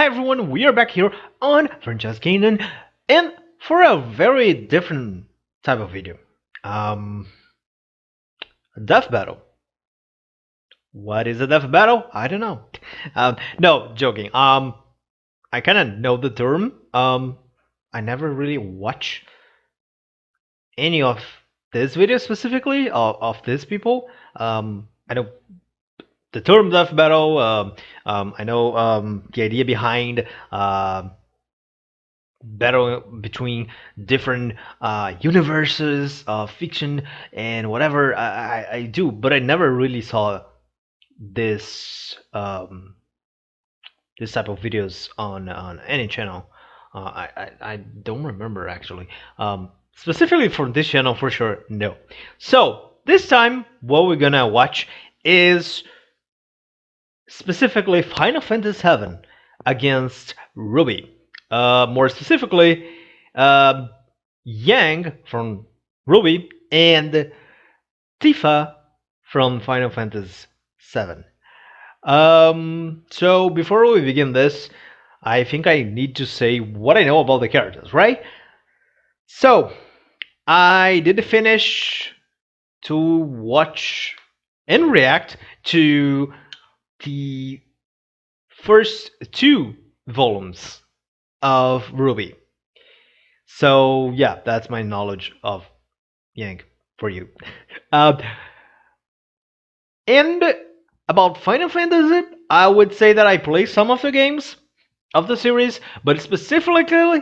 Hi everyone, we are back here on Franchise Kingdom and for a very different type of video. Death battle. What is a death battle? I don't know. No, joking. I kind of know the term. I never really watch any of this video specifically of these people. I know the term death battle. I know the idea behind battle between different universes of fiction and whatever. I do, but I never really saw this this type of videos on any channel. I don't remember actually. Specifically for this channel, for sure, no. So this time, what we're gonna watch is specifically Final Fantasy VII against RWBY. More specifically, Yang from RWBY and Tifa from Final Fantasy VII. So before we begin this, I think I need to say what I know about the characters, right? So I did finish to watch and react to the first two volumes of RWBY. So yeah, that's my knowledge of Yang for you. And about Final Fantasy, I would say that I play some of the games of the series, but specifically,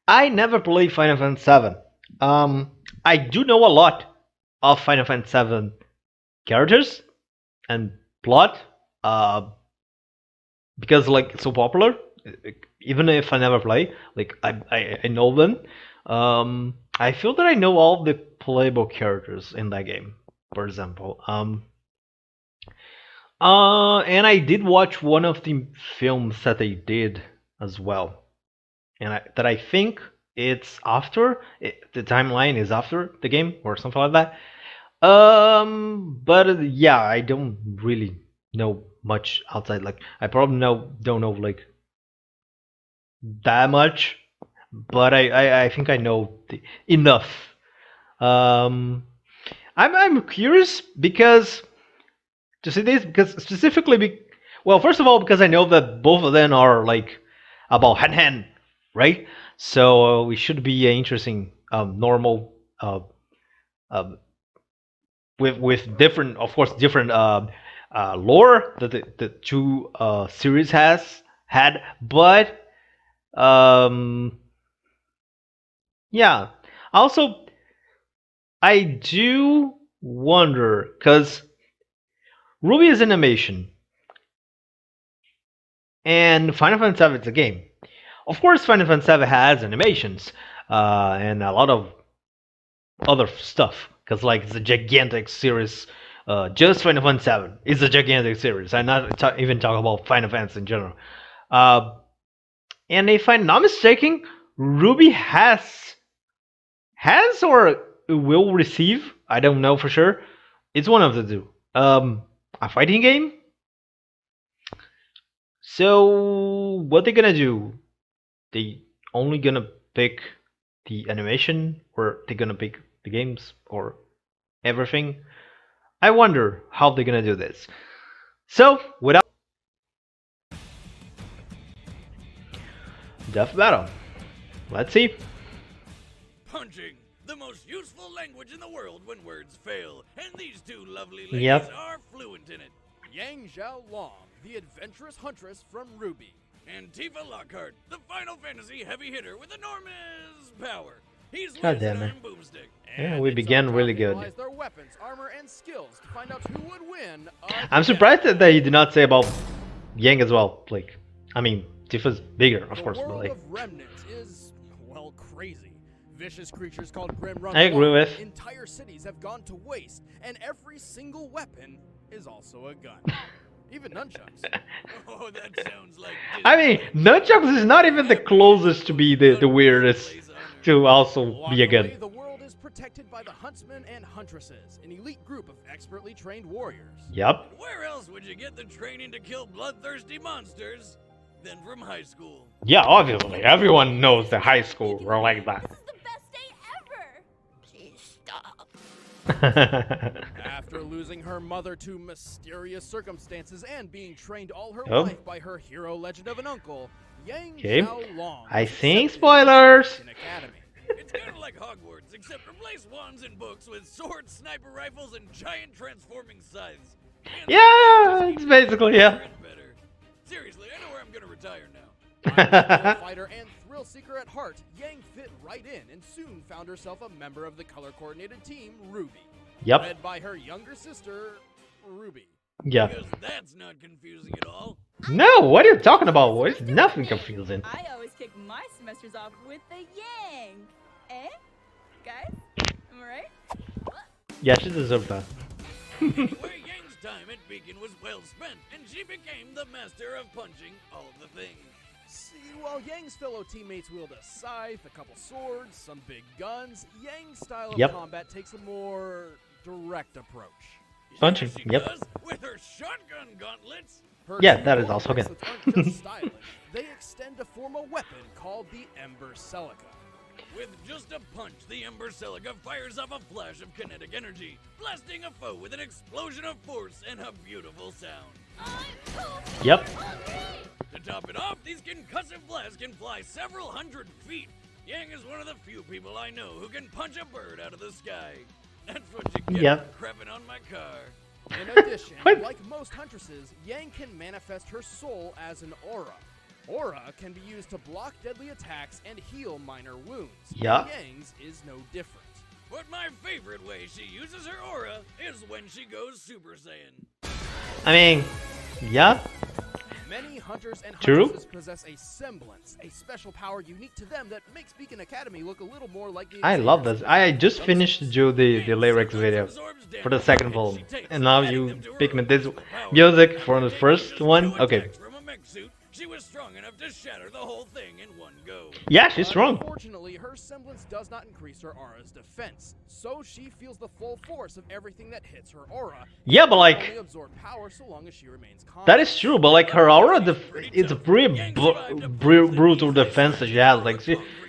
I never played Final Fantasy VII. I do know a lot of Final Fantasy VII characters and plot, because like it's so popular. Even if I never play, like I know them. I feel that I know all the playable characters in that game, for example. And I did watch one of the films that they did as well, and that I think it's after the timeline is after the game or something like that. But yeah, I don't really know much outside. Like I probably don't know like that much, but I think I know enough. Um, I'm curious because to see this because specifically well, first of all, because I know that both of them are like about hand, right? So we should be interesting, normal, um, with different, of course, different lore that the two series has had, but yeah. Also, I do wonder because RWBY is animation and Final Fantasy VII is a game. Of course, Final Fantasy VII has animations and a lot of other stuff because like it's a gigantic series. Just Final Fantasy VII is a gigantic series. I'm not even talking about Final Fantasy in general. Uh, and if I'm not mistaken, RWBY has or will receive. I don't know for sure. It's one of the two. A fighting game. So what they gonna do? They only gonna pick the animation, or they gonna pick the games, or everything? I wonder how they're gonna do this. So without death battle, let's see. Punching, the most useful language in the world when words fail, and these two lovely ladies Yep. are fluent in it. Yang Zhao Long, the adventurous huntress from RWBY. And Tifa Lockhart, the Final Fantasy heavy hitter with enormous power. He's God damn Laser it. and Boomstick. Yeah, And we it's began on really Time to good. analyze their weapons, armor, and skills to find out who would win. I'm surprised that he did not say about Yang as well. Like, I mean, Tifa's bigger, of course, The but world like, of remnants is, well, crazy. Vicious creatures called Grim Run. I agree wild. with. Entire cities have gone to waste, and every single weapon is also a gun. Even nunchucks. Oh, that sounds like I mean, nunchucks is not even the closest to be the weirdest to also be a gun. Luckily, the world is protected by the huntsmen and huntresses, an elite group of expertly trained warriors. Yep. Where else would you get the training to kill bloodthirsty monsters than from high school. Yeah, obviously. Everyone knows the high school were like that. This is the best day ever. Please stop. After losing her mother to mysterious circumstances and being trained all her Oh. life by her hero legend of an uncle, Yang Okay. Xiaolong I was think accepted spoilers. in Academy. It's kind of like Hogwarts, except replace wands and books with swords, sniper rifles, and giant transforming scythes. And Yeah, just it's keep basically, better yeah. and better. Seriously, I know where I'm gonna retire now. A fighter and thrill seeker at heart, Yang fit right in and soon found herself a member of the color-coordinated team, RWBY. Yep. Led by her younger sister, Ruby. Yeah. Because that's not confusing at all. No, what are you talking about, boys? Nothing confusing. I always kick my semesters off with the yang. Eh? Guys? Am I right? Yeah, she deserved that. Anyway, Yang's time at Beacon was well spent, and she became the master of punching all the things. See, while Yang's fellow teammates wield a scythe, a couple swords, some big guns, Yang's style of Yep. combat takes a more direct approach. Punching, She yep. does, with her shotgun gauntlets. Her Yeah, two that is orb also good. bracelets aren't just stylish, they extend to form a weapon called the Ember Celica. With just a punch, the Ember Celica fires off a flash of kinetic energy, blasting a foe with an explosion of force and a beautiful sound. Yep. To top it off, these concussive blasts can fly several hundred feet. Yang is one of the few people I know who can punch a bird out of the sky. That's what you get Yep. for crapping on my car. In addition, What? like most huntresses, Yang can manifest her soul as an aura. Aura can be used to block deadly attacks and heal minor wounds. Yeah. Yang's is no different. But my favorite way she uses her aura is when she goes Super Saiyan. I mean, yeah. Many hunters and True. huntresses possess a semblance, a special power unique to them that makes Beacon Academy look a little more like the I love Xavier's this. I just finished to do the lyrics video Absorbs for the damage, second and volume, she takes and now adding you them to her pick me own this special power. music for the She first just one. no Okay. attacks from a mech suit. She was strong enough to shatter the whole thing in one go. Yeah, she's strong. Unfortunately, her semblance does not increase her aura's defense, so she feels the full force of everything that hits her aura. Yeah, but She can like only absorb power so long as she remains calm. that is true. But like her aura, it's a pretty brutal defense that she has. Like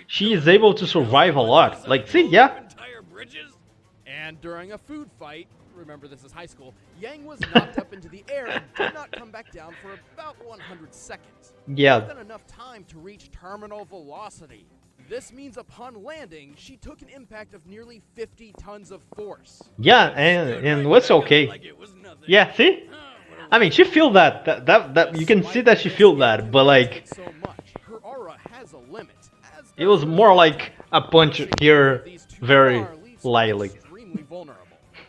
she is able to survive a lot. Like see, yeah. Entire bridges. And during a food fight, remember this is high school, Yang was knocked up into the air and did not come back down for about 100 seconds. Yeah. More than enough time to reach terminal velocity. This means upon landing, she took an impact of nearly 50 tons of force. Yeah, and what's okay. Like it was nothing. Yeah, see? Ah, what a I mean, she feel that you can see that she feel that, but like So much. Her aura has a limit. As it was more like a punch here, these too very far leaves her lightly. extremely vulnerable.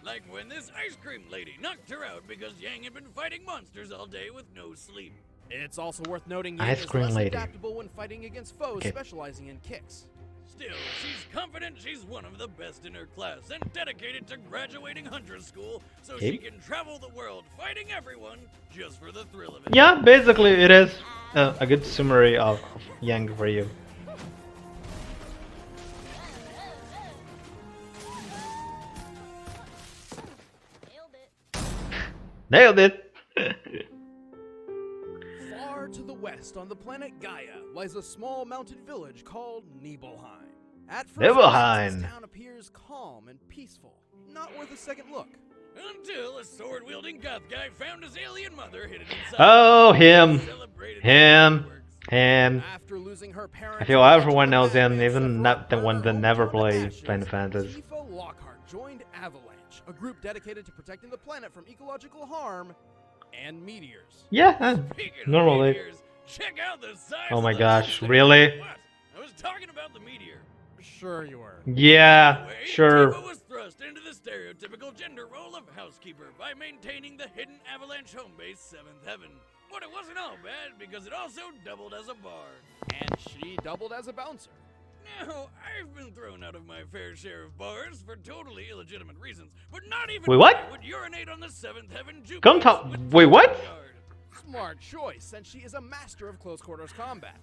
Like when this ice cream lady knocked her out because Yang had been fighting monsters all day with no sleep. It's also worth noting Yang Ice is cream less lady. adaptable when fighting against foes Okay. specializing in kicks. Still, she's confident she's one of the best in her class and dedicated to graduating Huntress School so Okay. she can travel the world fighting everyone just for the thrill of it. Yeah, basically it is a good summary of Yang for you. Nailed it. Nailed it. Far to the west on the planet Gaia lies a small mountain village called Nibelheim. At first, Nibelheim. this town appears calm and peaceful, not worth a second look. Until a sword-wielding goth guy found his alien mother hidden inside. Oh, him. Celebrated Him. fireworks. Him. After losing her parents, I feel and everyone knows him, madman even Sephiroth not the burned ones her that never hometown to play ashes, Final Fantasy. Tifa Lockhart joined Avalanche, a group dedicated to protecting the planet from ecological harm and meteors. Yeah, Speaking of normally. meteors, check out the size Oh of my the gosh, thing. really? What? I was talking about the meteor. Sure you were. Yeah, Anyway, sure. Tifa was thrust into the stereotypical gender role of housekeeper by maintaining the hidden Avalanche home base 7th Heaven. But it wasn't all bad because it also doubled as a bar. And she doubled as a bouncer. Now, I've been thrown out of my fair share of bars for totally illegitimate reasons, but not even Wait, what? I would urinate on the 7th Heaven jukebox. Come to- with wait, what? Tifa Guard. Smart choice, since she is a master of close quarters combat.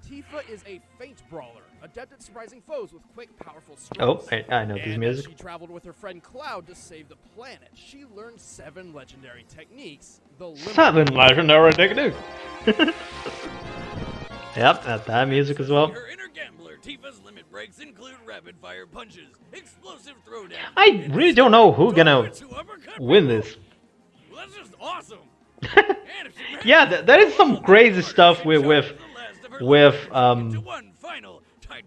Tifa is a feint brawler, adept at surprising foes with quick, powerful Oh, strikes. I know this And as music. she traveled with her friend Cloud to save the planet, she learned 7 legendary techniques. The limit 7 legendary technique. Yep, that music as well. Her inner gambler, Tifa's limit breaks include rapid fire punches, explosive throwdowns. I really don't know who gonna to uppercut win people. this. Well, that's just awesome. And if she Yeah, that is some crazy stuff with one final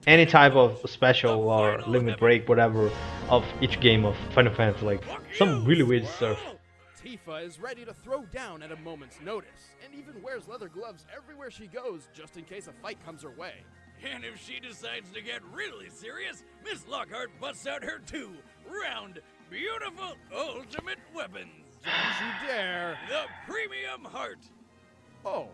any titanic type of punch. special The or final limit ever. break, whatever, of each game of Final Fantasy. Like Fuck some you, really weird stuff. squirrel. Tifa is ready to throw down at a moment's notice, and even wears leather gloves everywhere she goes just in case a fight comes her way. And if she decides to get really serious, Miss Lockhart busts out her 2 round, beautiful ultimate weapons. Don't you dare! The Premium Heart. Oh,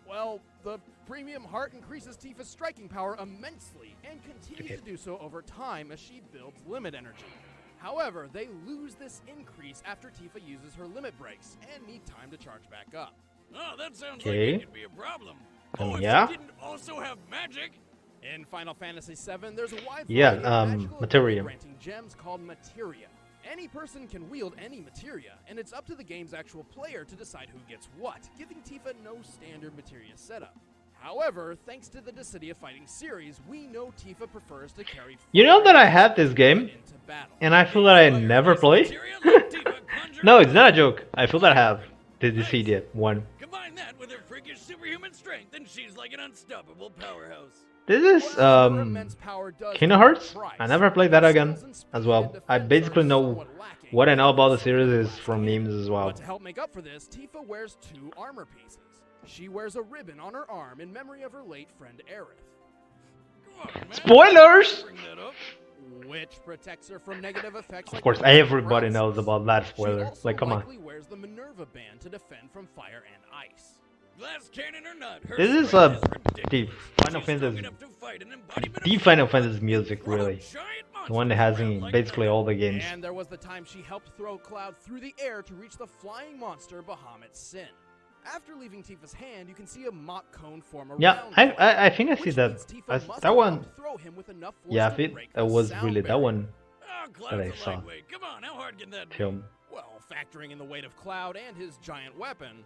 well, the premium heart increases Tifa's striking power immensely and continues to do so over time as she builds limit energy. However, they lose this increase after Tifa uses her limit breaks and need time to charge back up. Oh, that sounds like Okay. it could be a problem. Oh, if yeah. she didn't also have magic. In Final Fantasy VII, there's a wide Yeah, variety of magical materia. ability-granting gems called materia. Any person can wield any materia, and it's up to the game's actual player to decide who gets what, giving Tifa no standard materia setup. However, thanks to the Dissidia Fighting series, we know Tifa prefers to carry You know fire that I had this game, into battle. and I feel that I never play. Materia like Tifa conjure No, it's not a joke. I feel that I have the CD one. Combine that with her freakish superhuman strength, and she's like an unstoppable powerhouse. This is While her immense power does Kingdom come at a Hearts. price, I never played that her again skills and speed as well. and I defense basically are know somewhat lacking what I know about the compared to series is last from game. memes as well. But to help make up for this, Tifa wears 2 armor pieces. She wears a ribbon on her arm in memory of her late friend Aerith, Come on, man. Spoilers! Bring that up. which protects her from negative effects Of like course, poison everybody paralysis. knows about that She spoiler. also Like, come on. likely wears the Minerva band to defend from fire and ice. Glass cannon or not, her This is strength the ridiculous. Final She's strong Fantasy, enough to fight an embodiment the of Final fire. Fantasy music, Throw a really. giant The one that monster has around in like basically nothing. all the games. And there was the time she helped throw Cloud through the air to reach the flying monster Bahamut's Sin. After leaving Tifa's hand, you can see a mop cone form around Yeah, Cloud, I think I see which that. means Tifa I, must that have one. helped throw him with enough force Yeah, to I think break that the was sound really that barrier. one Oh, that Cloud's I a saw. lightweight. Come on, how hard can that be? film. Well, factoring in the weight of Cloud and his giant weapon,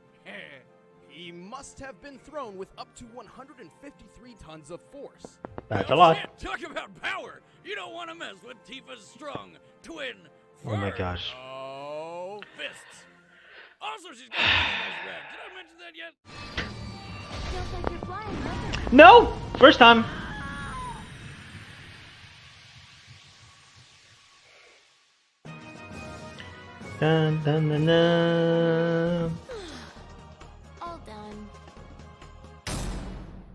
he must have been thrown with up to 153 tons of force. That's a Well, lot. shit, talk about power. You don't want to mess with Tifa's strong twin. Oh my fur gosh. Oh, Fists. Also, she's got a really nice rack. Did I mention that yet? Feels like you're flying, right? No! First time. Dun, dun, dun, dun. All done.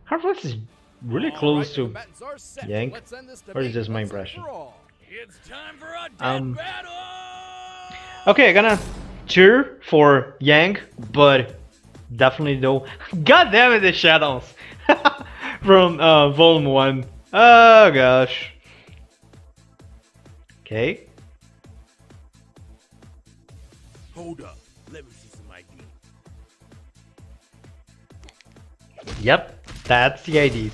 Her voice is really all close right, to. combatants are set. Yank, Let's end this or is it debate just my once and impression? for all. It's time for a dead Um, battle. Okay, I'm gonna cheer for Yang, but definitely no. God damn it, the shadows from Volume 1. Oh gosh. Okay. Hold up. Let me see some ID. Yep, that's the ID.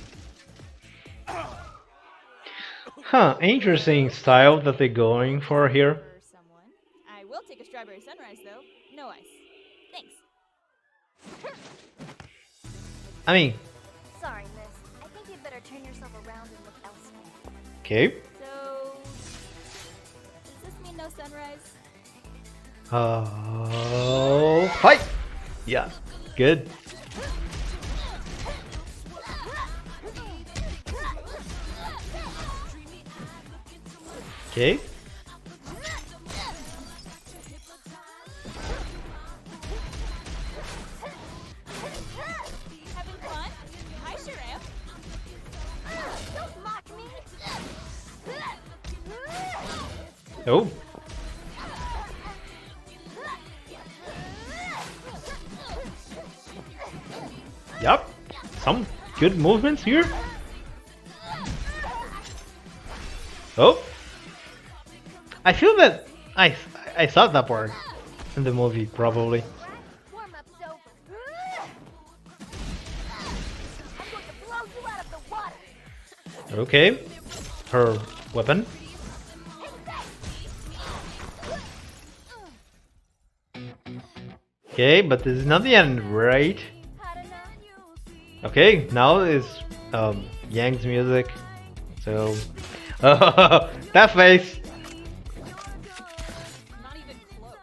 Huh, interesting style that they're going for here. For someone. I will take a strawberry sunrise, though. No ice. Thanks. I mean, Sorry, miss. I think you'd better turn yourself around and look elsewhere. okay. So, does this mean no sunrise? Fight! Yeah, good. Okay. Having fun? I sure am. Don't mock me! Oh. Yup. Some good movements here. Oh. I feel that I saw that part in the movie probably. Warm-up's over. I'm going to blow you out of the water! Okay. Her weapon. Okay, but this is not the end, right? Okay, now is Yang's music. So, that face. Not even close.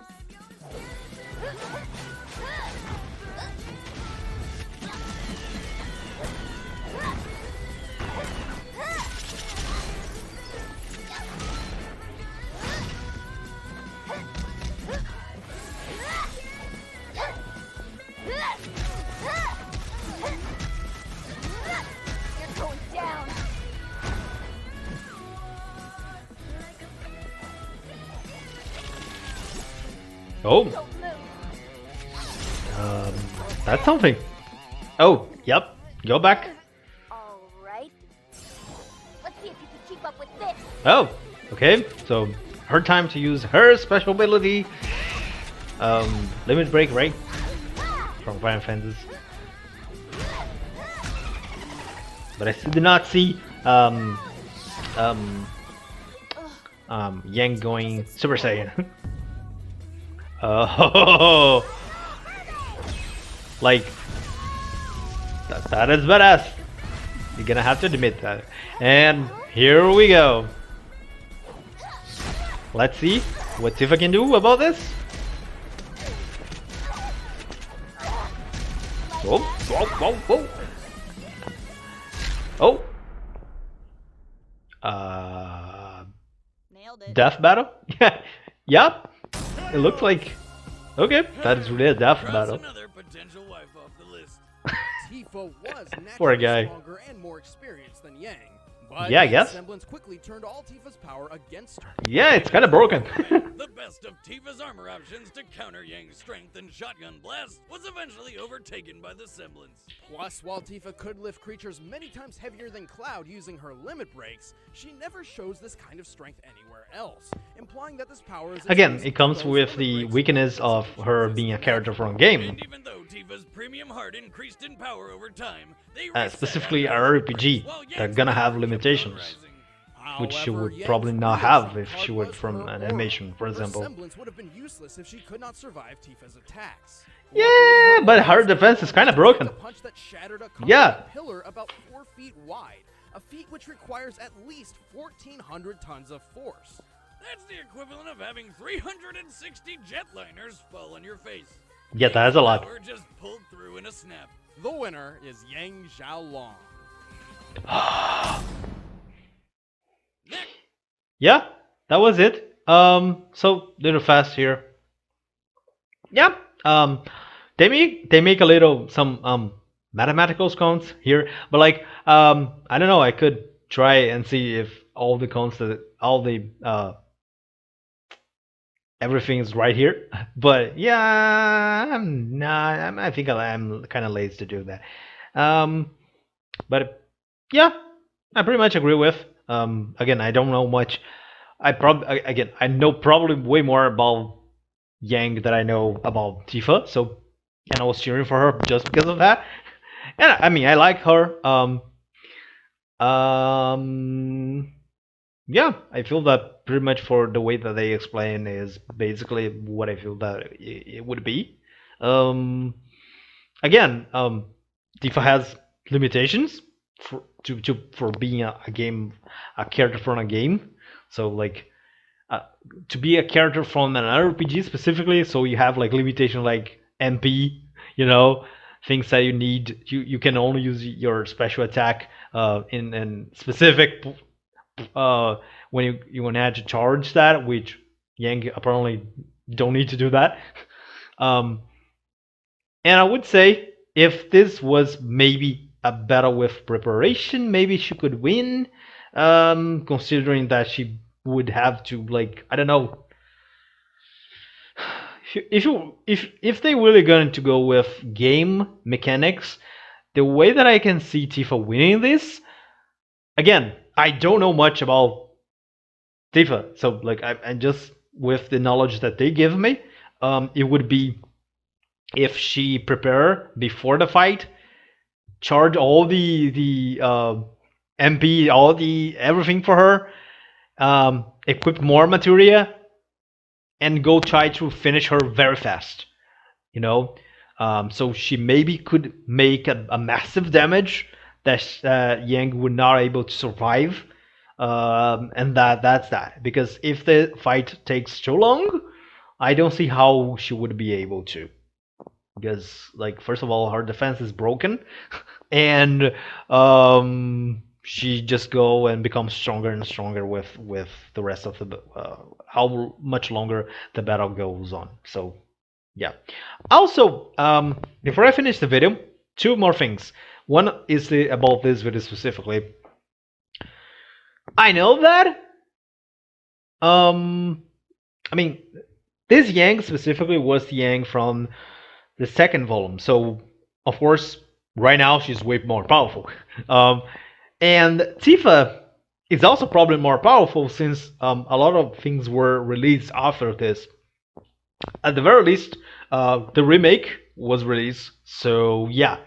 You're going down. Oh, Don't move. that's something. Oh, yep. Go back. All right. Let's see if you can keep up with this. Oh, okay. So her time to use her special ability. Limit break, right? From Final Fantasy. But I still did not see Yang going Super Saiyan. Oh, like that is badass. You're gonna have to admit that. And here we go. Let's see what Tifa can do about this. Whoa, whoa, whoa, whoa. Oh. Nailed it. Death battle? Yeah. Yep. It looks like. Okay, that is really a death Cross battle. another potential wife off the list. Tifa was Poor naturally guy. stronger and more experienced than Yang, but Yeah, I Yang's guess. semblance quickly turned all Tifa's power against her. Yeah, it's kind of broken. The best of Tifa's armor options to counter Yang's strength and shotgun blast was eventually overtaken by the semblance. Plus, while Tifa could lift creatures many times heavier than Cloud using her limit breaks, she never shows this kind of strength anywhere else, implying that this power is Again, exclusive it to comes those with limit the breaks weakness that of exist her in being a this character from a And game, even though Tifa's premium heart increased in power over time, they specifically a RPG. They're gonna have limitations, which she However, would Yang's probably not real have trump if card she were was from her an aura. animation, for Her example. semblance would have been useless if she could not survive Tifa's attacks. Yeah, Luckily, but her aura defense is kinda was broken. a punch that shattered a Yeah. concrete pillar about 4 feet wide, a feat which requires at least 1,400 tons of force. That's the equivalent of having 360 jetliners fall on your face. Yeah, that is a lot. Power just pulled through in a snap. The winner is Yang Xiaolong. Next, Yeah, that was it. So little fast here. Yeah. They make a little some mathematical counts here, but like I don't know. I could try and see if all the counts that all the everything is right here. But yeah, I'm not. I think I'm kind of lazy to do that. But yeah, I pretty much agree with. Again, I don't know much. I know probably way more about Yang than I know about Tifa. So, and I was cheering for her just because of that. And I mean, I like her. Yeah, I feel that pretty much for the way that they explain is basically what I feel that it would be. Um, Again, Tifa has limitations for being a game, a character from a game. So like to be a character from an RPG specifically, so you have like limitation like MP, you know, things that you need. You can only use your special attack in specific when you want to add to charge that, which Yang apparently don't need to do that. Um, and I would say if this was maybe a battle with preparation, maybe she could win. Considering that she would have to like I don't know if they really going to go with game mechanics, the way that I can see Tifa winning this, again, I don't know much about Tifa, so like I just with the knowledge that they give me, it would be if she prepare before the fight, charge all the MP, all the everything for her, equip more materia, and go try to finish her very fast. You know, So she maybe could make a massive damage that Yang would not able to survive. And that's that. Because if the fight takes too long, I don't see how she would be able to. Because, like, first of all, her defense is broken, and she just go and becomes stronger and stronger with the rest of the how much longer the battle goes on. So yeah. Also, before I finish the video, two more things. One is about this video specifically. I know that I mean, this Yang specifically was the Yang from the second volume. So, of course, right now she's way more powerful. And Tifa is also probably more powerful since a lot of things were released after this. At the very least, the remake was released. So, yeah.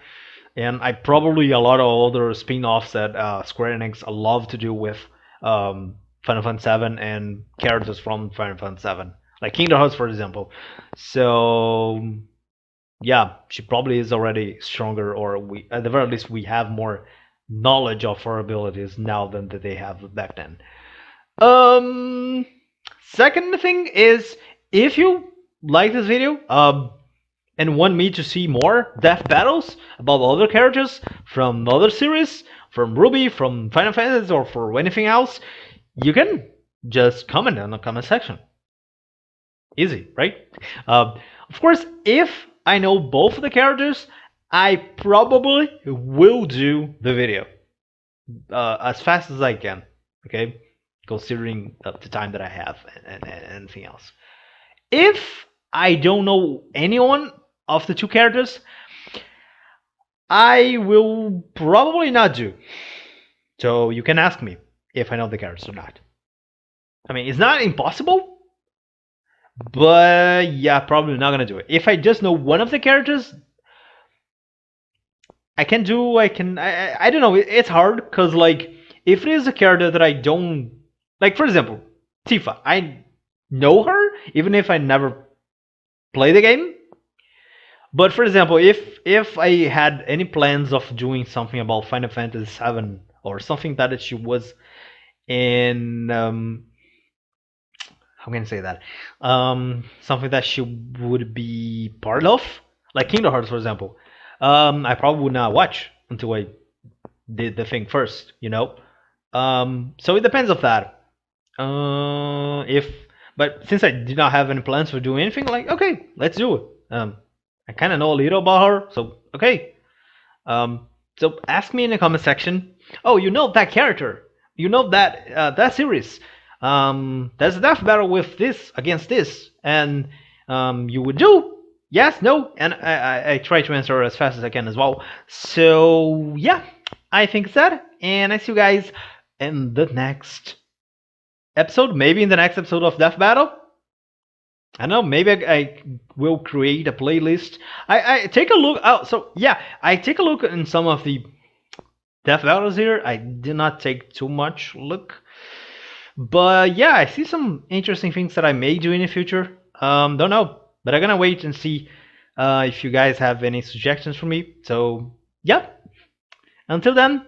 And I probably a lot of other spin-offs that Square Enix love to do with Final Fantasy 7 and characters from Final Fantasy 7, like Kingdom Hearts, for example. So yeah, she probably is already stronger, or we at the very least we have more knowledge of her abilities now than that they have back then. Um, Second thing is, if you like this video, and want me to see more death battles about other characters from other series, from RWBY, from Final Fantasy, or for anything else, you can just comment in the comment section. Easy, right? Of course, if I know both of the characters, I probably will do the video as fast as I can. Okay, considering the time that I have and anything else. If I don't know anyone of the two characters, I will probably not do. So you can ask me if I know the characters or not. I mean, it's not impossible, but yeah, probably not gonna do it. If I just know one of the characters, I can do. I don't know. It's hard because like if it is a character that I don't like, for example, Tifa. I know her even if I never play the game. But for example, if I had any plans of doing something about Final Fantasy 7 or something that she was in, how can I say that? Something that she would be part of, like Kingdom Hearts, for example. I probably would not watch until I did the thing first, you know. So it depends of that. If but since I did not have any plans for doing anything, like okay, let's do it. I kind of know a little about her, so okay. So ask me in the comment section. Oh, you know that character? You know that series? There's a death battle with this against this, and you would do yes, no, and I try to answer as fast as I can as well. So yeah, I think it's that, and I see you guys in the next episode, maybe in the next episode of Death Battle. I don't know, maybe I will create a playlist. I take a look. Oh, so yeah, I take a look in some of the Death Battles here. I did not take too much look, but yeah, I see some interesting things that I may do in the future. Don't know, but I'm gonna wait and see if you guys have any suggestions for me. So yeah, until then,